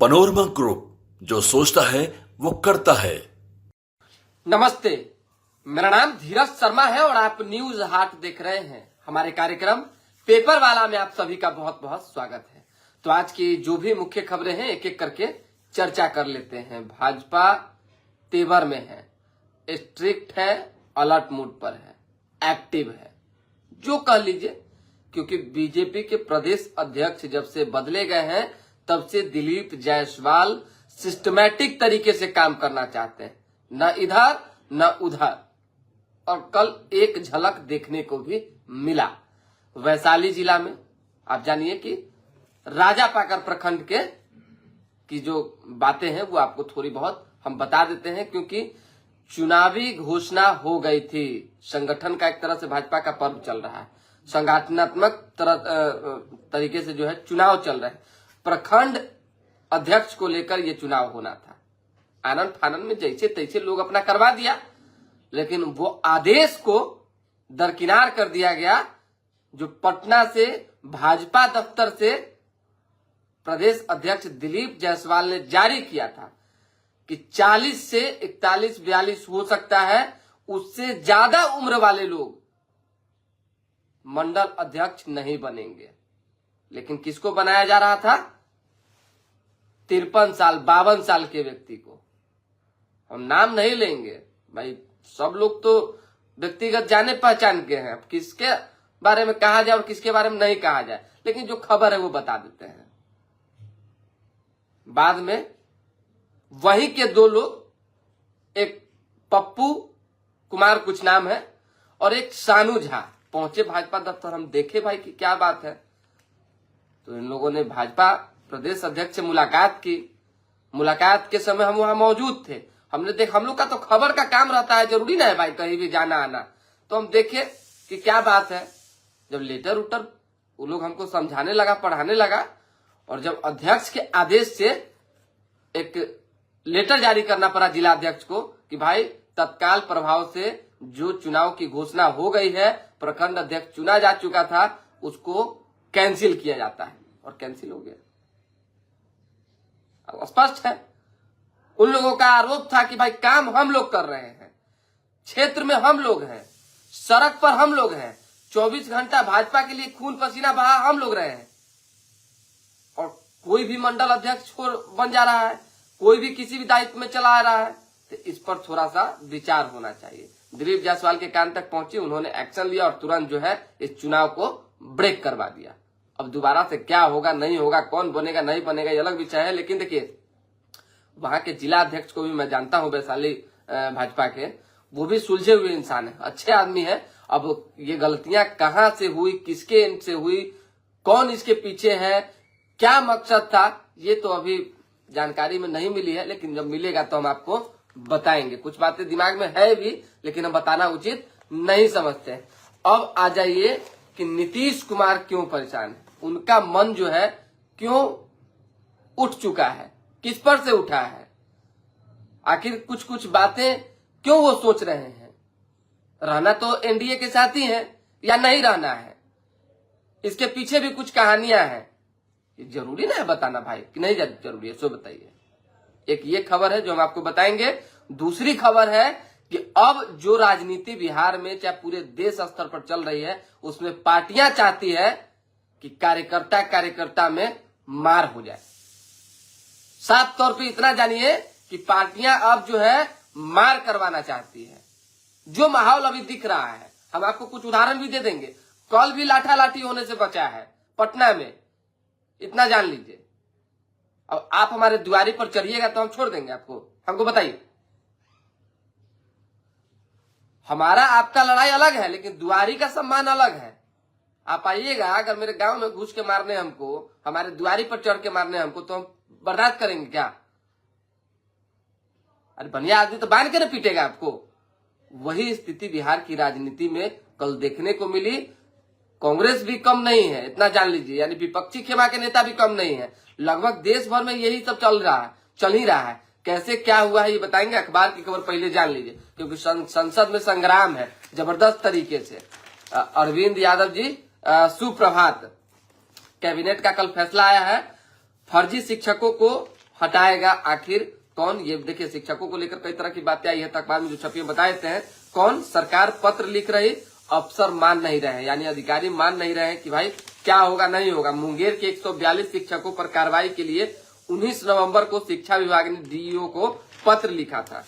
Panorama group, जो सोचता है वो करता है। नमस्ते, मेरा नाम धीरज शर्मा है और आप न्यूज हाट देख रहे हैं। हमारे कार्यक्रम पेपर वाला में आप सभी का बहुत बहुत स्वागत है। तो आज की जो भी मुख्य खबरें हैं एक एक करके चर्चा कर लेते हैं। भाजपा तेवर में है, स्ट्रिक्ट है, अलर्ट मूड पर है, एक्टिव है, जो कह लीजिए, क्योंकि बीजेपी के प्रदेश अध्यक्ष जब से बदले गए हैं तब से दिलीप जायसवाल सिस्टमैटिक तरीके से काम करना चाहते हैं, न इधर न उधर। और कल एक झलक देखने को भी मिला वैशाली जिला में। आप जानिए कि राजापाकर प्रखंड के की जो बातें हैं वो आपको थोड़ी बहुत हम बता देते हैं, क्योंकि चुनावी घोषणा हो गई थी। संगठन का एक तरह से भाजपा का पर्व चल रहा है, संगठनात्मक तरीके से जो है चुनाव चल रहा है। प्रखंड अध्यक्ष को लेकर ये चुनाव होना था। आनंद फानंद में जैसे तैसे लोग अपना करवा दिया, लेकिन वो आदेश को दरकिनार कर दिया गया जो पटना से भाजपा दफ्तर से प्रदेश अध्यक्ष दिलीप जायसवाल ने जारी किया था कि 40 से 41-42 हो सकता है, उससे ज्यादा उम्र वाले लोग मंडल अध्यक्ष नहीं बनेंगे। लेकिन किसको बनाया जा रहा था? 53 साल 52 साल के व्यक्ति को। हम नाम नहीं लेंगे भाई, सब लोग तो व्यक्तिगत जाने पहचान के हैं, किसके बारे में कहा जाए और किसके बारे में नहीं कहा जाए, लेकिन जो खबर है वो बता देते हैं। बाद में वहीं के दो लोग, एक पप्पू कुमार कुछ नाम है और एक सानू झा, पहुंचे भाजपा दफ्तर। हम देखे भाई कि क्या बात है। तो इन लोगों ने भाजपा प्रदेश अध्यक्ष से मुलाकात की। मुलाकात के समय हम वहां मौजूद थे। हमने देखा, हम लोग का तो खबर का काम रहता है, जरूरी ना है भाई कहीं भी जाना आना। तो हम देखे कि क्या बात है। जब लेटर उटर वो लोग हमको समझाने लगा, पढ़ाने लगा, और जब अध्यक्ष के आदेश से एक लेटर जारी करना पड़ा जिला अध्यक्ष को कि भाई तत्काल प्रभाव से जो चुनाव की घोषणा हो गई है, प्रखंड अध्यक्ष चुना जा चुका था, उसको कैंसिल किया जाता है। और कैंसिल हो गया। अब स्पष्ट है, उन लोगों का आरोप था कि भाई काम हम लोग कर रहे हैं, क्षेत्र में हम लोग हैं, सड़क पर हम लोग हैं, 24 घंटा भाजपा के लिए खून पसीना बहा हम लोग रहे हैं, और कोई भी मंडल अध्यक्ष बन जा रहा है, कोई भी किसी भी दायित्व में चला आ रहा है। तो इस पर थोड़ा सा विचार होना चाहिए। दिलीप जायसवाल के कान तक पहुंची, उन्होंने एक्शन लिया और तुरंत जो है इस चुनाव को ब्रेक करवा दिया। अब दोबारा से क्या होगा नहीं होगा, कौन बनेगा नहीं बनेगा, ये अलग विषय है। लेकिन देखिए, वहां के जिला अध्यक्ष को भी मैं जानता हूं, वैशाली भाजपा के, वो भी सुलझे हुए इंसान है, अच्छे आदमी है। अब ये गलतियां कहां से हुई, किसके एंड से हुई, कौन इसके पीछे है, क्या मकसद था, ये तो अभी जानकारी में नहीं मिली है। लेकिन जब मिलेगा तो हम आपको बताएंगे। कुछ बातें दिमाग में है भी, लेकिन हम बताना उचित नहीं समझते। अब आ जाइए कि नीतीश कुमार क्यों परेशान है, उनका मन जो है क्यों उठ चुका है, किस पर से उठा है, आखिर कुछ कुछ बातें क्यों वो सोच रहे हैं। रहना तो एनडीए के साथ ही है या नहीं रहना है, इसके पीछे भी कुछ कहानियां हैं। जरूरी ना है बताना भाई कि नहीं जरूरी है, सो बताइए। एक ये खबर है जो हम आपको बताएंगे। दूसरी खबर है कि अब जो राजनीति बिहार में चाहे पूरे देश स्तर पर चल रही है, उसमें पार्टियां चाहती है कि कार्यकर्ता में मार हो जाए। साफ तौर पे इतना जानिए कि पार्टियां अब जो है मार करवाना चाहती है। जो माहौल अभी दिख रहा है, हम आपको कुछ उदाहरण भी दे देंगे। कल भी लाठी होने से बचा है पटना में, इतना जान लीजिए। अब आप हमारे दुआरी पर चढ़िएगा तो हम छोड़ देंगे आपको। हमको बताइए, हमारा आपका लड़ाई अलग है, लेकिन दुआरी का सम्मान अलग है। आप आइएगा, अगर मेरे गांव में घुस के मारने हमको, हमारे दुआरी पर चढ़ के मारने हमको, तो हम बर्दाश्त करेंगे क्या? अरे बढ़िया आदमी तो बांध के न पीटेगा आपको। वही स्थिति बिहार की राजनीति में कल देखने को मिली। कांग्रेस भी कम नहीं है, इतना जान लीजिए, यानी विपक्षी खेमा के नेता भी कम नहीं है। लगभग देश भर में यही सब चल ही रहा है। कैसे क्या हुआ है ये बताएंगे, अखबार की खबर पहले जान लीजिए, क्योंकि संसद में संग्राम है जबरदस्त तरीके से। अरविंद यादव जी सुप्रभात। कैबिनेट का कल फैसला आया है, फर्जी शिक्षकों को हटाएगा आखिर कौन? ये देखिए, शिक्षकों को लेकर कई तरह की बातें आई है, तक बाद में जो छपी बता देते हैं। कौन? सरकार पत्र लिख रही, अफसर मान नहीं रहे, यानी अधिकारी मान नहीं रहे कि भाई क्या होगा नहीं होगा। मुंगेर के 142 शिक्षकों पर कार्रवाई के लिए 19 नवंबर को शिक्षा विभाग ने डीईओ को पत्र लिखा था।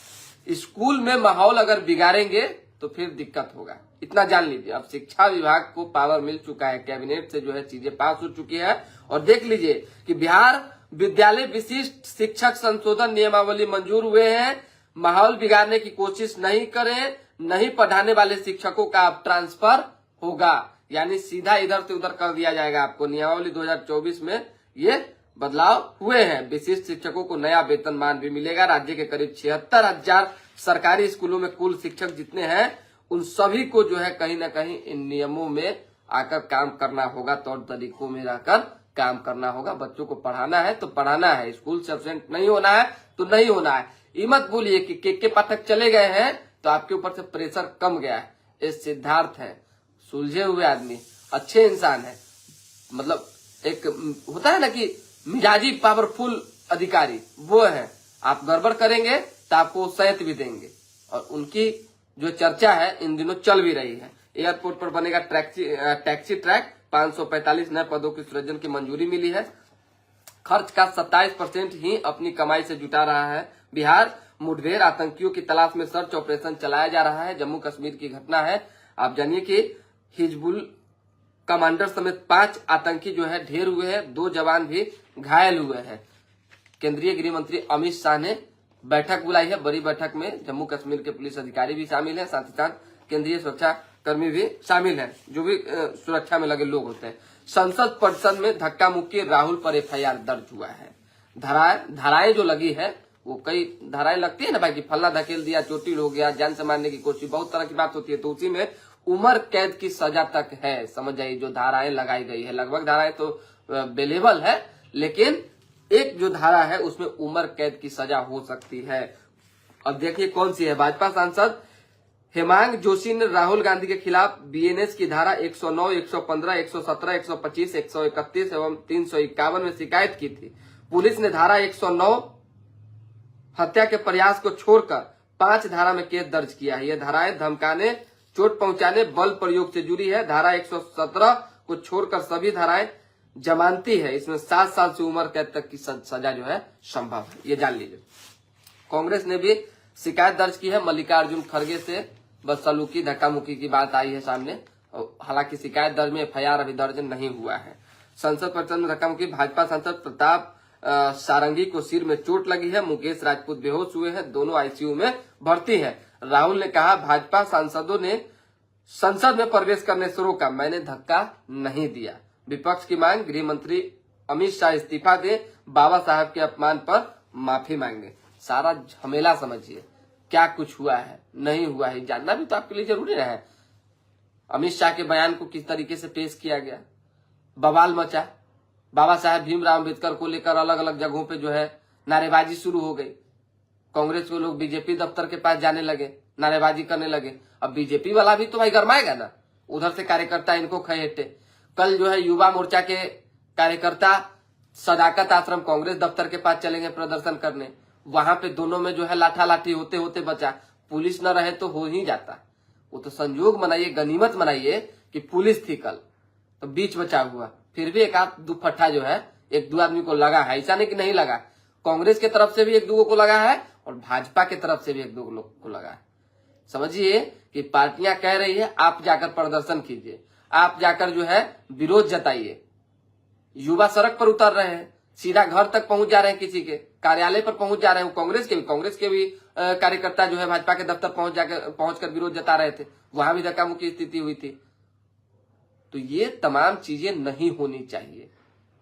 स्कूल में माहौल अगर बिगाड़ेंगे तो फिर दिक्कत होगा, इतना जान लीजिए। अब शिक्षा विभाग को पावर मिल चुका है, कैबिनेट से जो है चीजें पास हो चुकी है। और देख लीजिए कि बिहार विद्यालय विशिष्ट शिक्षक संशोधन नियमावली मंजूर हुए हैं। माहौल बिगाड़ने की कोशिश नहीं करें, नहीं पढ़ाने वाले शिक्षकों का अब ट्रांसफर होगा, यानी सीधा इधर से उधर कर दिया जाएगा आपको। नियमावली 2024 में ये बदलाव हुए हैं। विशिष्ट शिक्षकों को नया वेतनमान भी मिलेगा। राज्य के करीब 76,000 सरकारी स्कूलों में कुल शिक्षक जितने हैं उन सभी को जो है कहीं ना कहीं इन नियमों में आकर काम करना होगा, तौर तरीकों में रहकर काम करना होगा। बच्चों को पढ़ाना है तो पढ़ाना है, स्कूल से एब्सेंट नहीं होना है तो नहीं होना है। ये मत बोलिए कि के पाठक चले गए हैं तो आपके ऊपर से प्रेशर कम गया है। ये सिद्धार्थ है, सुलझे हुए आदमी, अच्छे इंसान है, मतलब एक होता है ना कि मिजाजी पावरफुल अधिकारी, वो है। आप गड़बड़ करेंगे तो आपको सहित भी देंगे। और उनकी जो चर्चा है इन दिनों चल भी रही है। एयरपोर्ट पर बनेगा टैक्सी ट्रैक, 545 नए पदों की सृजन की मंजूरी मिली है। खर्च का 27% ही अपनी कमाई से जुटा रहा है बिहार। मुठभेड़ आतंकियों की तलाश में सर्च ऑपरेशन चलाया जा रहा है। जम्मू कश्मीर की घटना है। आप जानिए कि हिजबुल कमांडर समेत 5 आतंकी जो है ढेर हुए हैं, 2 जवान भी घायल हुए हैं। केंद्रीय गृह मंत्री अमित शाह ने बैठक बुलाई है। बड़ी बैठक में जम्मू कश्मीर के पुलिस अधिकारी भी शामिल है, साथ ही साथ केंद्रीय सुरक्षा कर्मी भी शामिल है, जो भी सुरक्षा में लगे लोग होते हैं। संसद परिसर में धक्का मुक्की, राहुल पर एफआईआर दर्ज हुआ है। धाराएं जो लगी है वो कई धाराएं लगती है ना भाई, कि फल्ला धकेल दिया, चोटिल हो गया, जान से मारने की कोशिश, बहुत तरह की बात होती है। तो उसी में उम्र कैद की सजा तक है, समझ जाइए, जो धाराएं लगाई गई है। लगभग धाराएं तो बेलेबल है, लेकिन एक जो धारा है उसमें उम्र कैद की सजा हो सकती है। अब देखिए कौन सी है। भाजपा सांसद हेमांग जोशी ने राहुल गांधी के खिलाफ बीएनएस की धारा 109, 115, 117, 125, 131 एवं 351 में शिकायत की थी। पुलिस ने धारा 109 हत्या के प्रयास को छोड़कर 5 धारा में केस दर्ज किया है। यह धाराएं धमकाने, चोट पहुंचाने, बल प्रयोग से जुड़ी है। धारा 117 को छोड़कर सभी धाराएं जमानती है। इसमें 7 साल से उम्र कैद तक की सजा जो है संभव है, ये जान लीजिए। कांग्रेस ने भी शिकायत दर्ज की है। मल्लिकार्जुन खड़गे से बदसलूकी, धक्का मुक्की की बात आई है सामने। हालांकि शिकायत दर्ज में एफआईआर अभी दर्ज नहीं हुआ है। संसद परिसर में धक्का मुक्की, भाजपा सांसद प्रताप सारंगी को सिर में चोट लगी है। मुकेश राजपूत बेहोश हुए हैं, दोनों आईसीयू में भर्ती है। राहुल ने कहा, भाजपा सांसदों ने संसद में प्रवेश करने से रोका, मैंने धक्का नहीं दिया। विपक्ष की मांग, गृह मंत्री अमित शाह इस्तीफा दे, बाबा साहब के अपमान पर माफी मांगे। सारा झमेला समझिए, क्या कुछ हुआ है नहीं हुआ है जानना भी तो आपके लिए जरूरी है। अमित शाह के बयान को किस तरीके से पेश किया गया, बवाल मचा। बाबा साहब भीमराव अम्बेडकर को लेकर अलग अलग जगहों पे जो है नारेबाजी शुरू हो गई। कांग्रेस के लोग बीजेपी दफ्तर के पास जाने लगे, नारेबाजी करने लगे। अब बीजेपी वाला भी तो भाई गरमाएगा ना, उधर से कार्यकर्ता इनको खहेटे। कल जो है युवा मोर्चा के कार्यकर्ता सदाकत आश्रम कांग्रेस दफ्तर के पास चलेंगे प्रदर्शन करने। वहां पे दोनों में जो है लाठा लाठी होते होते बचा। पुलिस न रहे तो हो ही जाता। वो तो संयोग मनाइए, गनीमत मनाइए कि पुलिस थी कल, तो बीच बचा हुआ। फिर भी एक आध दो फट्टा जो है 1-2 आदमी को लगा है, ऐसा नहीं कि नहीं लगा। कांग्रेस के तरफ से भी 1-2 को लगा है और भाजपा के तरफ से भी 1-2 लोग को लगा है। समझिए कि पार्टियां कह रही है आप जाकर प्रदर्शन कीजिए, आप जाकर जो है विरोध जताइए। युवा सड़क पर उतर रहे हैं, सीधा घर तक पहुंच जा रहे हैं, किसी के कार्यालय पर पहुंच जा रहे हैं। कांग्रेस के भी कार्यकर्ता जो है भाजपा के दफ्तर पहुंचकर विरोध जता रहे थे, वहां भी धक्का मुक्की स्थिति हुई थी। तो ये तमाम चीजें नहीं होनी चाहिए।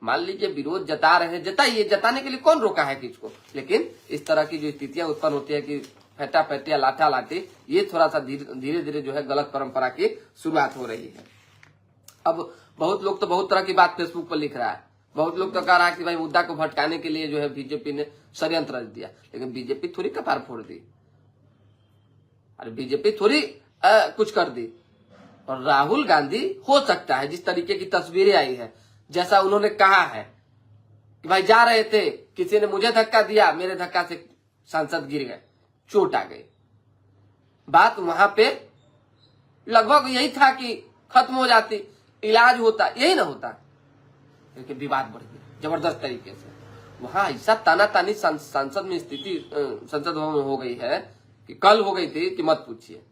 मान लीजिए विरोध जता रहे हैं, जताइए, जताने के लिए कौन रोका है किसको। लेकिन इस तरह की जो स्थितियां उत्पन्न होती है कि फेटा फेटिया लाठा लाठी, ये थोड़ा सा धीरे धीरे जो है गलत परंपरा की शुरुआत हो रही है। अब बहुत लोग तो बहुत तरह की बात फेसबुक पर लिख रहा है। बहुत लोग तो कह रहा है कि भाई मुद्दा को भटकाने के लिए जो है बीजेपी ने षड्यंत्र रच दिया। लेकिन बीजेपी थोड़ी कपार फोड़ दी, अरे बीजेपी थोड़ी कुछ कर दी। और राहुल गांधी हो सकता है जिस तरीके की तस्वीरें आई है, जैसा उन्होंने कहा है कि भाई जा रहे थे, किसी ने मुझे धक्का दिया, मेरे धक्का से सांसद गिर गए, चोट आ गई। बात वहां पे लगभग यही था कि खत्म हो जाती, इलाज होता, यही ना होता, लेकिन विवाद बढ़ गया जबरदस्त तरीके से। वहां ऐसा तानातानी संसद में स्थिति, संसद भवन में हो गई है कि कल हो गई थी कि मत पूछिए।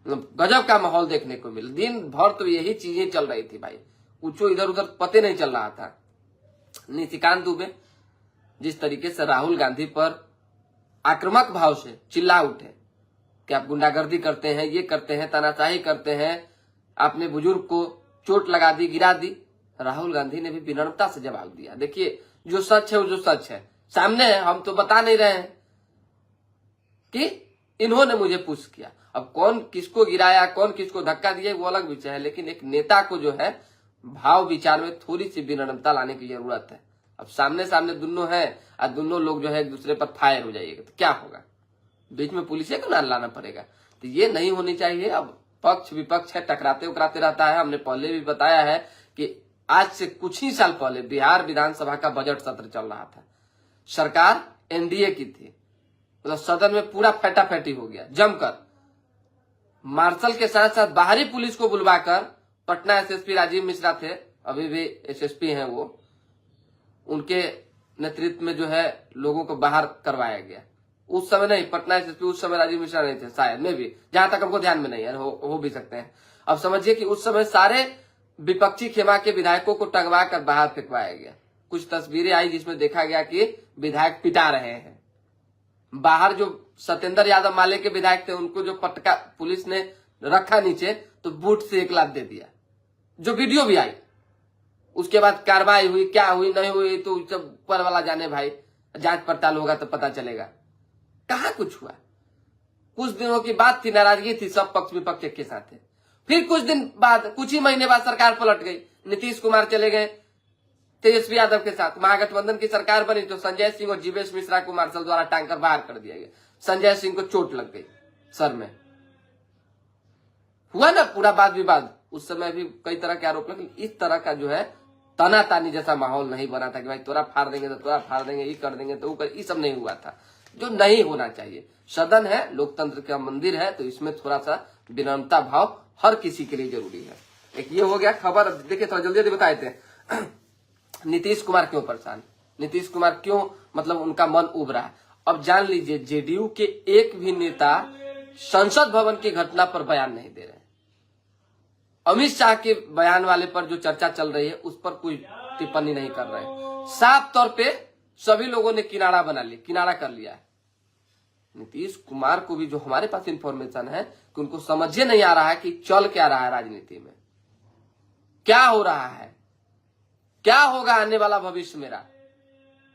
गजब का माहौल देखने को मिला। दिन भर तो यही चीजें चल रही थी भाई, कुछ इधर उधर पते नहीं चल रहा था। निशिकांत दुबे जिस तरीके से राहुल गांधी पर आक्रामक भाव से चिल्ला उठे कि आप गुंडागर्दी करते हैं, ये करते हैं, तानाशाही करते हैं, आपने बुजुर्ग को चोट लगा दी, गिरा दी। राहुल गांधी ने भी विनम्रता से जवाब दिया, देखिए जो सच है वो जो सच है सामने है, हम तो बता नहीं रहे हैं कि इन्होंने मुझे पुश किया। अब कौन किसको गिराया, कौन किसको धक्का दिया, वो अलग विषय है, लेकिन एक नेता को जो है भाव विचार में थोड़ी सी विनम्रता लाने की जरूरत है। अब सामने सामने दोनों है और दोनों लोग जो है एक दूसरे पर फायर हो जाइएगा तो क्या होगा, बीच में पुलिस को ना लाना पड़ेगा। तो ये नहीं होनी चाहिए। अब पक्ष विपक्ष है, टकराते उकराते रहता है। हमने पहले भी बताया है कि आज से कुछ ही साल पहले बिहार विधानसभा का बजट सत्र चल रहा था, सरकार एनडीए की थी, मतलब सदन में पूरा फैटाफैटी हो गया जमकर। मार्शल के साथ साथ बाहरी पुलिस को बुलवाकर, पटना एसएसपी राजीव मिश्रा थे, अभी भी एसएसपी हैं वो, उनके नेतृत्व में जो है लोगों को बाहर करवाया गया। उस समय नहीं, पटना एसएसपी उस समय राजीव मिश्रा नहीं थे शायद, में भी, जहां तक हमको ध्यान में नहीं है, हो भी सकते हैं। अब समझिए कि उस समय सारे विपक्षी खेमा के विधायकों को टंगवा कर बाहर फेंकवाया गया। कुछ तस्वीरें आई जिसमें देखा गया कि विधायक पिटा रहे हैं। बाहर जो सत्येंद्र यादव माले के विधायक थे, उनको जो पटका पुलिस ने रखा नीचे, तो बूट से एक लात दे दिया, जो वीडियो भी आई। उसके बाद कार्रवाई हुई, क्या हुई नहीं हुई तो सब ऊपर वाला जाने भाई, जांच पड़ताल होगा तो पता चलेगा। कहां कुछ हुआ। कुछ दिनों की बात थी, नाराजगी थी, सब पक्ष विपक्ष एक के साथ थे। फिर कुछ दिन बाद, कुछ ही महीने बाद सरकार पलट गई, नीतीश कुमार चले गए तेजस्वी यादव के साथ, महागठबंधन की सरकार बनी तो संजय सिंह और जीवेश मिश्रा को मार्शल द्वारा टांग कर बाहर कर दिया गया। संजय सिंह को चोट लग गई सर में, हुआ ना पूरा वाद विवाद। उस समय भी कई तरह के आरोप लगे। इस तरह का जो है तानातानी जैसा माहौल नहीं बना था कि भाई तोरा फाड़ देंगे तो तोरा फाड़ देंगे, ये कर देंगे तो वो कर, ये सब नहीं हुआ था, जो नहीं होना चाहिए। सदन है, लोकतंत्र का मंदिर है, तो इसमें थोड़ा सा विनम्रता भाव हर किसी के लिए जरूरी है। एक ये हो गया खबर। देखिए थोड़ा जल्दी जल्दी बताए थे नीतीश कुमार क्यों परेशान, नीतीश कुमार क्यों, मतलब उनका मन उब रहा है। अब जान लीजिए, जेडीयू के एक भी नेता संसद भवन की घटना पर बयान नहीं दे रहे। अमित शाह के बयान वाले पर जो चर्चा चल रही है उस पर कोई टिप्पणी नहीं कर रहे। साफ तौर पे सभी लोगों ने किनारा बना लिया, किनारा कर लिया है। नीतीश कुमार को भी जो हमारे पास इंफॉर्मेशन है कि उनको समझे नहीं आ रहा है कि चल क्या रहा है राजनीति में, क्या हो रहा है, क्या होगा आने वाला भविष्य मेरा।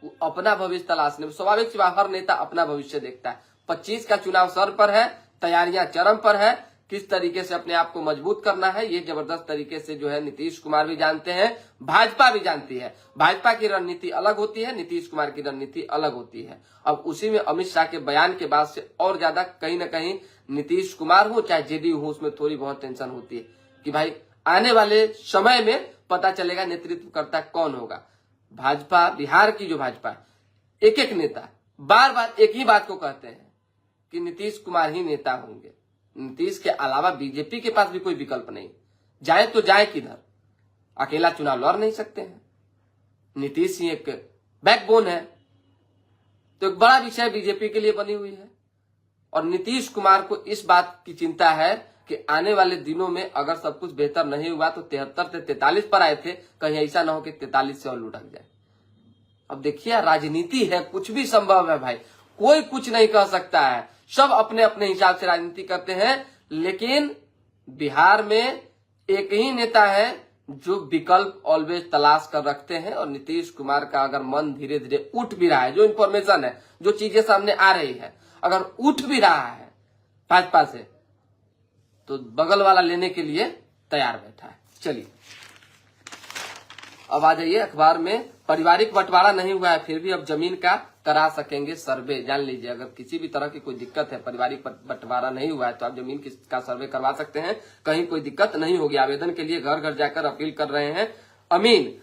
वो अपना भविष्य तलाशने में, स्वाभाविक सी बात, हर नेता अपना भविष्य देखता है। 25 का चुनाव सर पर है, तैयारियां चरम पर है, किस तरीके से अपने आप को मजबूत करना है ये जबरदस्त तरीके से जो है नीतीश कुमार भी जानते हैं, भाजपा भी जानती है। भाजपा की रणनीति अलग होती है, नीतीश कुमार की रणनीति अलग होती है। अब उसी में अमित शाह के बयान के बाद से और ज्यादा कहीं ना कहीं नीतीश कुमार हो चाहे जेडीयू हो, उसमें थोड़ी बहुत टेंशन होती है कि भाई आने वाले समय में पता चलेगा नेतृत्वकर्ता कौन होगा। भाजपा, बिहार की जो भाजपा, एक एक नेता बार बार एक ही बात को कहते हैं कि नीतीश कुमार ही नेता होंगे। नीतीश के अलावा बीजेपी के पास भी कोई विकल्प नहीं, जाए तो जाए किधर, अकेला चुनाव लड़ नहीं सकते हैं। नीतीश ही एक बैकबोन है, तो एक बड़ा विषय बीजेपी के लिए बनी हुई है। और नीतीश कुमार को इस बात की चिंता है कि आने वाले दिनों में अगर सब कुछ बेहतर नहीं हुआ तो 73 से 43 पर आए थे, कहीं ऐसा ना हो कि 43 से और लुढ़क जाए। अब देखिए राजनीति है, कुछ भी संभव है भाई, कोई कुछ नहीं कह सकता है, सब अपने अपने हिसाब से राजनीति करते हैं। लेकिन बिहार में एक ही नेता है जो विकल्प ऑलवेज तलाश कर रखते हैं, और नीतीश कुमार का अगर मन धीरे धीरे उठ भी रहा है, जो इंफॉर्मेशन है, जो चीजें सामने आ रही है, अगर उठ भी रहा है भाजपा से, तो बगल वाला लेने के लिए तैयार बैठा है। चलिए अब आ जाइए अखबार में। पारिवारिक बंटवारा नहीं हुआ है, फिर भी अब जमीन का करा सकेंगे सर्वे। जान लीजिए, अगर किसी भी तरह की कोई दिक्कत है, पारिवारिक बंटवारा नहीं हुआ है, तो आप जमीन का सर्वे करवा सकते हैं, कहीं कोई दिक्कत नहीं होगी। आवेदन के लिए घर घर जाकर अपील कर रहे हैं अमीन।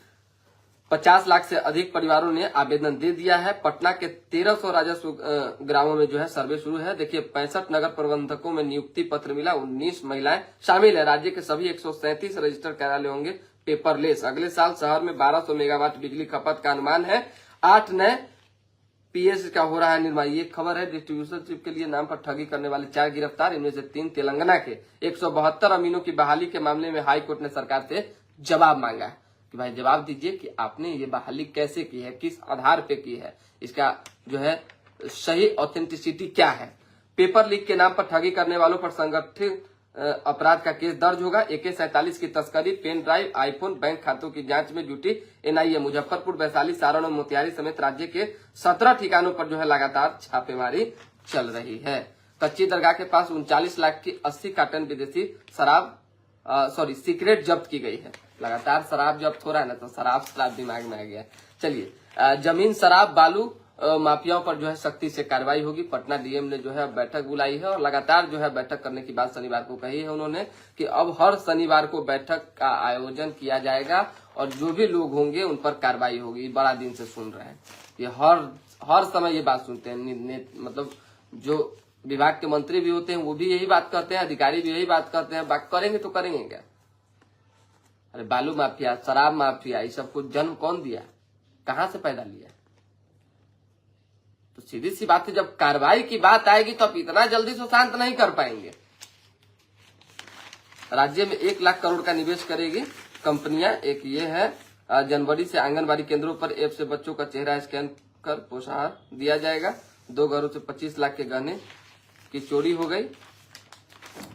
50 लाख से अधिक परिवारों ने आवेदन दे दिया है। पटना के 1300 राजस्व ग्रामों में जो है सर्वे शुरू है। देखिए 65 नगर प्रबंधकों में नियुक्ति पत्र मिला, 19 महिलाएं शामिल है। राज्य के सभी 137 रजिस्टर्ड कार्यालय होंगे पेपरलेस। अगले साल शहर में 1200 मेगावाट बिजली खपत का अनुमान है। 8 नए पीएस का हो रहा है निर्माण। ये खबर है। डिस्ट्रीब्यूटरशिप के लिए नाम पर ठगी करने वाले 4 गिरफ्तार, इनमें से 3 तेलंगाना के। 172 अमीनों की बहाली के मामले में हाईकोर्ट ने सरकार से जवाब मांगा है कि भाई जवाब दीजिए कि आपने ये बहाली कैसे की है, किस आधार पे की है, इसका जो है सही ऑथेंटिसिटी क्या है। पेपर लीक के नाम पर ठगी करने वालों पर संगठित अपराध का केस दर्ज होगा। AK-47 की तस्करी, पेन ड्राइव, आईफोन, बैंक खातों की जांच में जुटी NIA। मुजफ्फरपुर, वैशाली, सारण और मोतिहारी समेत राज्य के 17 ठिकानों पर जो है लगातार छापेमारी चल रही है। कच्ची दरगाह के पास 39 लाख की 80 कार्टन विदेशी सिगरेट जब्त की गई है। लगातार शराब जब्त हो रहा है ना, तो शराब दिमाग में आ गया। चलिए जमीन, शराब, बालू माफियाओं पर जो है सख्ती से कार्रवाई होगी। पटना डीएम ने जो है बैठक बुलाई है और लगातार जो है बैठक करने की बात शनिवार को कही है उन्होंने कि अब हर शनिवार को बैठक का आयोजन किया जाएगा और जो भी लोग होंगे उन पर कार्रवाई होगी। बड़ा दिन से सुन रहे हैं ये, हर समय ये बात सुनते हैं। मतलब जो विभाग के मंत्री भी होते हैं वो भी यही बात करते हैं, अधिकारी भी यही बात करते हैं। बात करेंगे तो करेंगे क्या? अरे बालू माफिया, शराब माफिया, ये सब कुछ जन्म कौन दिया, कहां से पैदा लिया? तो सीधी सी बात है, जब कार्रवाई की बात आएगी तो आप इतना जल्दी से शांत नहीं कर पाएंगे। राज्य में 1 लाख करोड़ का निवेश करेगी कंपनियां। एक ये है, जनवरी से आंगनबाड़ी केंद्रों पर ऐप से बच्चों का चेहरा स्कैन कर पोषाहार दिया जाएगा। 2 घरों से 25 लाख के गहने की चोरी हो गई।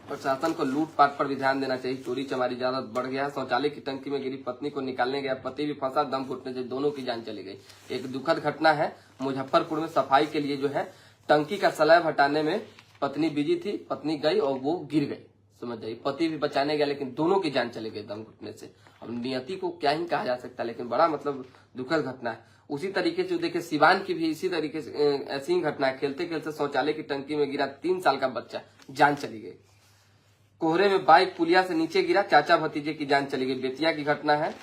प्रशासन को लूटपाट पर भी ध्यान देना चाहिए। चोरी चमारी ज्यादा बढ़ गया। शौचालय की टंकी में गिरी पत्नी को निकालने गया पति भी फंसा, दम घुटने से दोनों की जान चली गई। एक दुखद घटना है मुजफ्फरपुर में। सफाई के लिए जो है टंकी का स्लैब हटाने में पत्नी बिजी थी, पत्नी गई और वो गिर गई, समझ जाइए। पति भी बचाने गया लेकिन दोनों की जान चली गई दम घुटने से। अब नियति को क्या ही कहा जा सकता है, लेकिन बड़ा मतलब दुखद घटना है। उसी तरीके से देखिए सिवान की भी इसी तरीके से ऐसी ही घटना है। खेलते खेलते शौचालय की टंकी में गिरा 3 साल का बच्चा, जान चली गई। कोहरे में बाइक पुलिया से नीचे गिरा, चाचा भतीजे की जान चली गई। बेतिया की घटना है।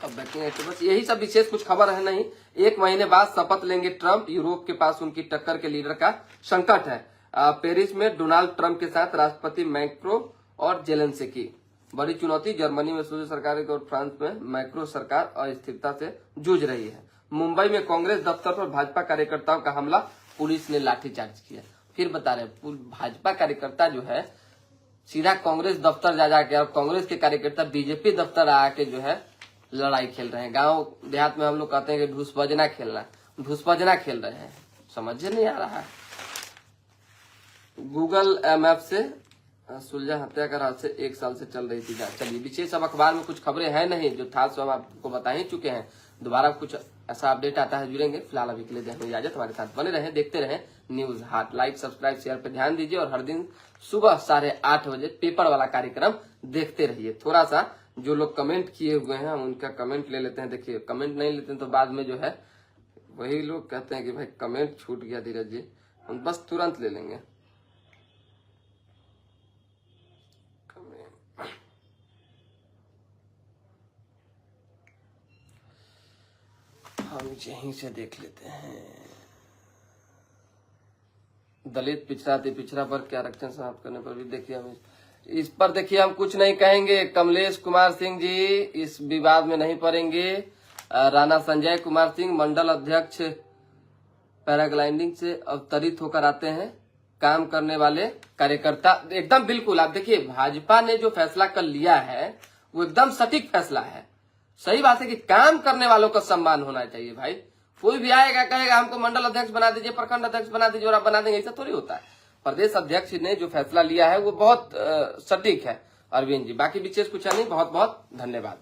अब बैठेंगे तो बस यही सब विशेष कुछ खबर है नहीं। 1 महीने बाद शपथ लेंगे ट्रंप। यूरोप के पास उनकी टक्कर के लीडर का संकट है। पेरिस में डोनाल्ड ट्रंप के साथ राष्ट्रपति मैक्रो और जेलेंस्की। बड़ी चुनौती, जर्मनी में सूर्य सरकार और फ्रांस में मैक्रो सरकार अस्थिरता से जूझ रही है। मुंबई में कांग्रेस दफ्तर पर भाजपा कार्यकर्ताओं का हमला, पुलिस ने लाठीचार्ज किया। फिर बता रहे भाजपा कार्यकर्ता जो है सीधा कांग्रेस दफ्तर जा जाके और कांग्रेस के कार्यकर्ता बीजेपी दफ्तर आके जो है लड़ाई खेल रहे हैं। गांव देहात में हम लोग कहते हैं कि ढूसबजना खेलना, ढूसबजना खेल रहे हैं। समझ नहीं आ रहा है। गूगल मैप से सुलझा हत्या का रहस्य 1 साल से चल रही थी जांच। चलिए विशेष अब अखबार में कुछ खबरें हैं नहीं, जो था सो हम आपको बता ही चुके हैं। दोबारा कुछ ऐसा अपडेट आता है जुड़ेंगे। फिलहाल अभी के लिए दें इजाजत। हमारे साथ बने रहें, देखते रहें न्यूज हाट। लाइक, सब्सक्राइब, शेयर पे ध्यान दीजिए और हर दिन सुबह 8:30 बजे पेपर वाला कार्यक्रम देखते रहिए। थोड़ा सा जो लोग कमेंट किए हुए हैं हम उनका कमेंट ले लेते हैं। देखिए कमेंट नहीं लेते हैं तो बाद में जो है वही लोग कहते हैं कि भाई कमेंट छूट गया धीरज जी, हम बस तुरंत ले लेंगे। हम यहीं से देख लेते हैं। दलित पिछड़ा अति पिछड़ा पर के आरक्षण समाप्त करने पर भी देखिए हम इस पर देखिए हम कुछ नहीं कहेंगे। कमलेश कुमार सिंह जी इस विवाद में नहीं पड़ेंगे। राणा संजय कुमार सिंह मंडल अध्यक्ष पैराग्लाइडिंग से अवतरित होकर आते हैं। काम करने वाले कार्यकर्ता एकदम बिल्कुल, आप देखिए भाजपा ने जो फैसला कर लिया है वो एकदम सटीक फैसला है। सही बात है कि काम करने वालों का सम्मान होना चाहिए भाई। कोई भी आएगा कहेगा हमको मंडल अध्यक्ष बना दीजिए, प्रखंड अध्यक्ष बना दीजिए और आप बना देंगे, ऐसा थोड़ी होता है। प्रदेश अध्यक्ष ने जो फैसला लिया है वो बहुत सटीक है। अरविंद जी बाकी विशेष कुछ नहीं। बहुत बहुत धन्यवाद।